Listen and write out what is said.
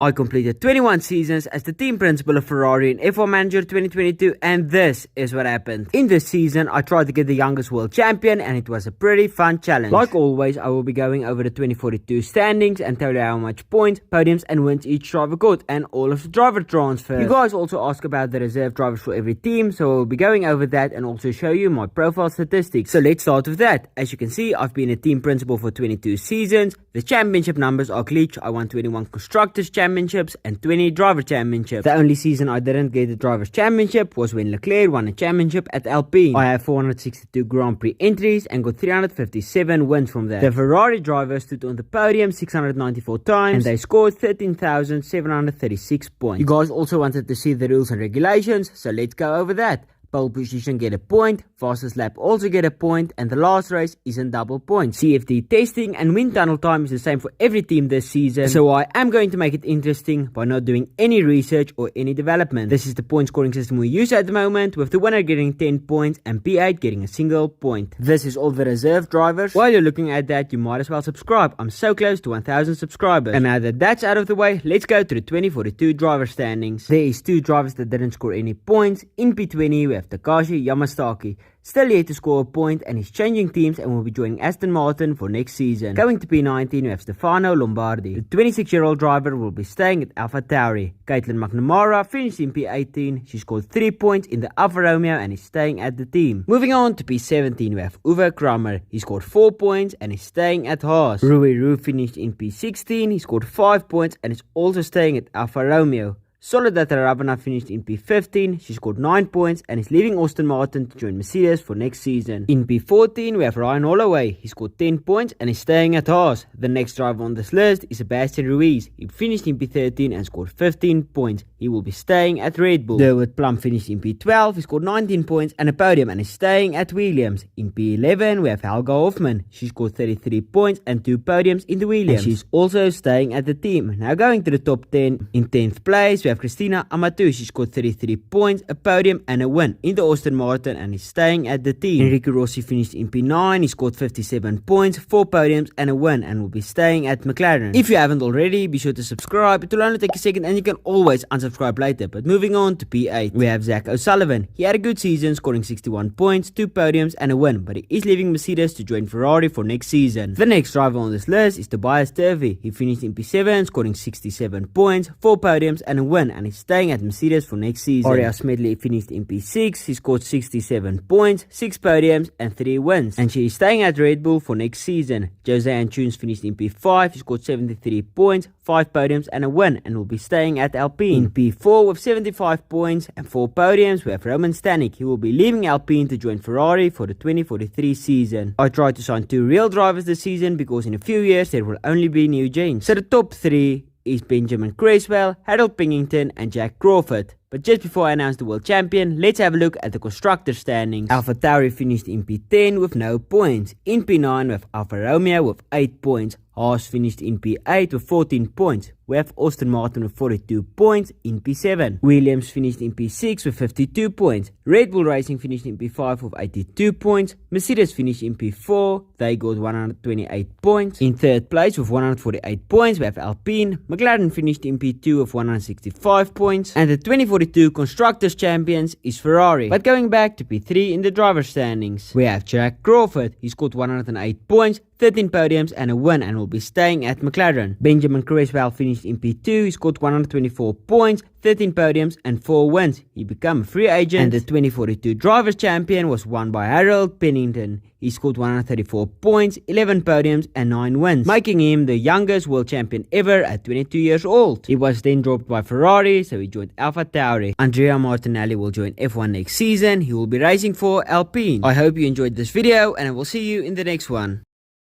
I completed 21 seasons as the team principal of Ferrari in F1 Manager 2022, and this is what happened. In this season, I tried to get the youngest world champion, and it was a pretty fun challenge. Like always, I will be going over the 2042 standings and tell you how much points, podiums and wins each driver got, and all of the driver transfers. You guys also ask about the reserve drivers for every team, so I will be going over that and also show you my profile statistics. So let's start with that. As you can see, I've been a team principal for 22 seasons. The championship numbers are glitch. I won 21 constructors championships and 20 driver championships. The only season I didn't get the drivers championship was when Leclerc won a championship at Alpine. I have 462 Grand Prix entries and got 357 wins from that. The Ferrari drivers stood on the podium 694 times and they scored 13,736 points. You guys also wanted to see the rules and regulations, so let's go over that. Pole position get a point, fastest lap also get a point, and the last race isn't double points. CFD testing and wind tunnel time is the same for every team this season, so I am going to make it interesting by not doing any research or any development. This is the point scoring system we use at the moment, with the winner getting 10 points and P8 getting a single point. This is all the reserve drivers. While you're looking at that, you might as well subscribe. I'm so close to 1000 subscribers. And now that that's out of the way, let's go to the 2042 driver standings. There is 2 drivers that didn't score any points. In P20 we have Takashi Yamazaki, still yet to score a point, and he's changing teams and will be joining Aston Martin for next season. Going to P19 we have Stefano Lombardi. The 26-year-old driver will be staying at AlphaTauri. Caitlin McNamara finished in P18. She scored 3 points in the Alfa Romeo and is staying at the team. Moving on to P17 we have Uwe Kramer. He scored 4 points and is staying at Haas. Rui Ru finished in P16. He scored 5 points and is also staying at Alfa Romeo. Soledad Ravana finished in P15, she scored 9 points and is leaving Aston Martin to join Mercedes for next season. In P14 we have Ryan Holloway, he scored 10 points and is staying at Haas. The next driver on this list is Sebastian Ruiz. He finished in P13 and scored 15 points. He will be staying at Red Bull. Derwood Plum finished in P12, he scored 19 points and a podium and is staying at Williams. In P11 we have Helga Hoffman, she scored 33 points and 2 podiums in the Williams. And she's also staying at the team. Now going to the top 10, in 10th place we have Christina Amato. She scored 33 points, a podium and a win in the Aston Martin and is staying at the team. Enrico Rossi finished in P9. He scored 57 points, 4 podiums and a win and will be staying at McLaren. If you haven't already, be sure to subscribe. It will only take a second and you can always unsubscribe later. But moving on to P8, we have Zach O'Sullivan. He had a good season, scoring 61 points, 2 podiums and a win, but he is leaving Mercedes to join Ferrari for next season. The next driver on this list is Tobias Turvey. He finished in P7, scoring 67 points, 4 podiums and a win, and is staying at Mercedes for next season. Aria Smedley finished in P6. He scored 67 points, 6 podiums and 3 wins, and she is staying at Red Bull for next season. Jose Antunes finished in P5. He scored 73 points, 5 podiums and a win, and will be staying at Alpine. In P4 with 75 points and 4 podiums we have Roman Stanek. He will be leaving Alpine to join Ferrari for the 2043 season. I tried to sign 2 real drivers this season because in a few years there will only be new gens. So the top 3 is Benjamin Creswell, Harold Pennington and Jack Crawford. But just before I announce the world champion, let's have a look at the constructor standings. AlphaTauri finished in P10 with no points. In P9 we have Alfa Romeo with 8 points. Haas finished in P8 with 14 points. We have Aston Martin with 42 points in P7. Williams finished in P6 with 52 points. Red Bull Racing finished in P5 with 82 points. Mercedes finished in P4. They got 128 points. In 3rd place with 148 points we have Alpine. McLaren finished in P2 with 165 points. And the 2042 Constructors Champions is Ferrari. But going back to P3 in the driver standings, we have Jack Crawford. He scored 108 points, 13 podiums and a win, and will be staying at McLaren. Benjamin Creswell finished in P2. He scored 124 points, 13 podiums and 4 wins. He became a free agent, and the 2042 Drivers' Champion was won by Harold Pennington. He scored 134 points, 11 podiums and 9 wins, making him the youngest world champion ever at 22 years old. He was then dropped by Ferrari, so he joined AlphaTauri. Andrea Martinelli will join F1 next season. He will be racing for Alpine. I hope you enjoyed this video and I will see you in the next one.